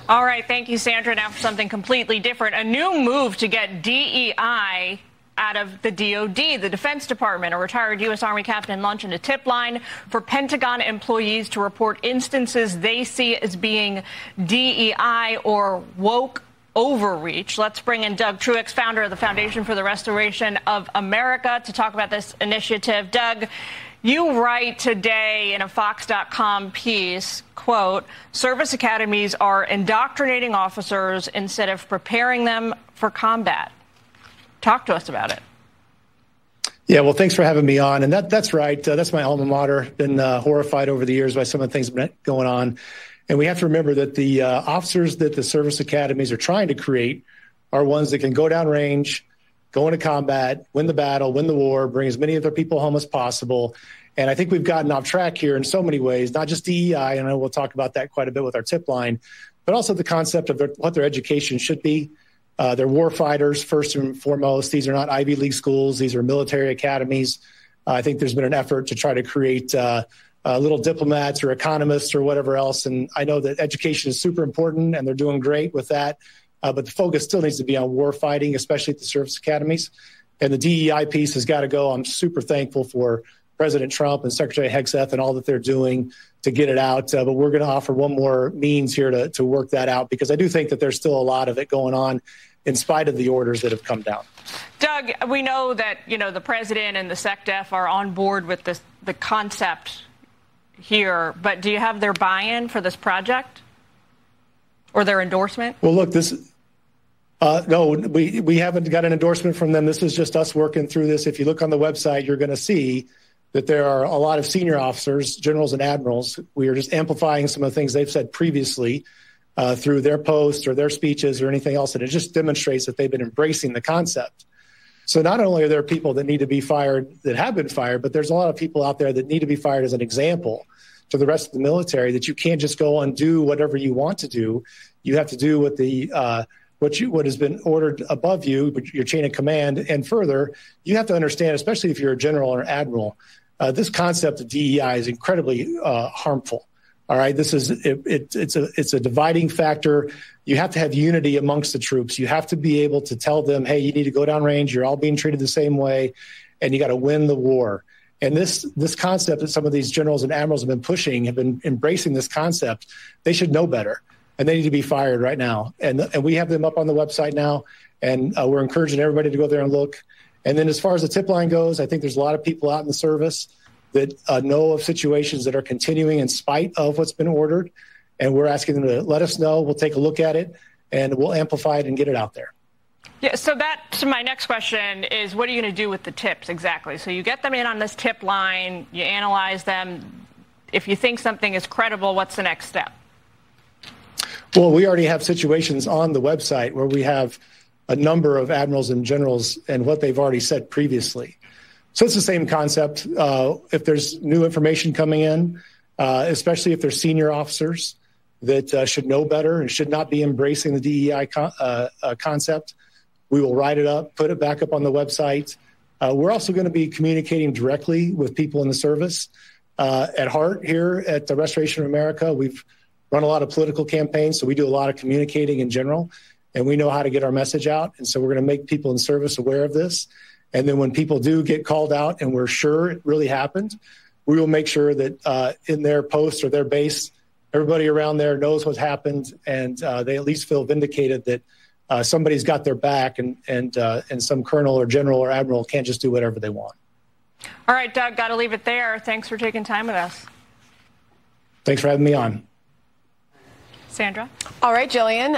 All right. Thank you, Sandra. Now for something completely different. A new move to get DEI out of the DOD, the Defense Department. A retired U.S. Army captain launched a tip line for Pentagon employees to report instances they see as being DEI or woke overreach. Let's bring in Doug Truax, founder of the Foundation for the Restoration of America, to talk about this initiative. Doug, you write today in a Fox.com piece, quote, service academies are indoctrinating officers instead of preparing them for combat. Talk to us about it. Yeah, well, thanks for having me on. And that's right. That's my alma mater. Been horrified over the years by some of the things going on. And we have to remember that the officers that the service academies are trying to create are ones that can go down range, go into combat, win the battle, win the war, bring as many of their people home as possible. And I think we've gotten off track here in so many ways, not just DEI, and I know we'll talk about that quite a bit with our tip line, but also the concept of what their education should be. They're war fighters, first and foremost. These are not Ivy League schools. These are military academies. I think there's been an effort to try to create little diplomats or economists or whatever else. And I know that education is super important, and they're doing great with that. But the focus still needs to be on war fighting, especially at the service academies. And the DEI piece has got to go. I'm super thankful for President Trump and Secretary Hegseth and all that they're doing to get it out. But we're going to offer one more means here to work that out, because I do think that there's still a lot of it going on in spite of the orders that have come down. Doug, we know that, the president and the SecDef are on board with the concept here, but do you have their buy-in for this project or their endorsement? Well, look, no, we haven't got an endorsement from them. This is just us working through this. If you look on the website, you're going to see that there are a lot of senior officers, generals and admirals. We are just amplifying some of the things they've said previously through their posts or their speeches or anything else. And it just demonstrates that they've been embracing the concept. So not only are there people that need to be fired that have been fired, but there's a lot of people out there that need to be fired as an example to the rest of the military, that you can't just go and do whatever you want to do. You have to do what has been ordered above you, your chain of command. And further, you have to understand, especially if you're a general or admiral, this concept of DEI is incredibly harmful. All right, it's a dividing factor. You have to have unity amongst the troops. You have to be able to tell them, hey, you need to go down range. You're all being treated the same way, and you got to win the war. And this concept that some of these generals and admirals have been pushing, have been embracing this concept. They should know better, and they need to be fired right now. And we have them up on the website now, and we're encouraging everybody to go there and look. And then as far as the tip line goes, I think there's a lot of people out in the service that know of situations that are continuing in spite of what's been ordered. And we're asking them to let us know. We'll take a look at it, and we'll amplify it and get it out there. Yeah, so my next question is, what are you going to do with the tips exactly? So you get them in on this tip line, you analyze them. If you think something is credible, what's the next step? Well, we already have situations on the website where we have a number of admirals and generals and what they've already said previously. So it's the same concept. If there's new information coming in, especially if there's senior officers that should know better and should not be embracing the DEI concept, we will write it up, put it back up on the website. We're also going to be communicating directly with people in the service. At heart here at the Restoration of America, we've run a lot of political campaigns, so we do a lot of communicating in general, and we know how to get our message out. And so we're going to make people in service aware of this. And then when people do get called out and we're sure it really happened, we will make sure that in their post or their base, everybody around there knows what happened, and they at least feel vindicated that somebody's got their back, and some colonel or general or admiral can't just do whatever they want. All right, Doug, got to leave it there. Thanks for taking time with us. Thanks for having me on. Sandra? All right, Jillian.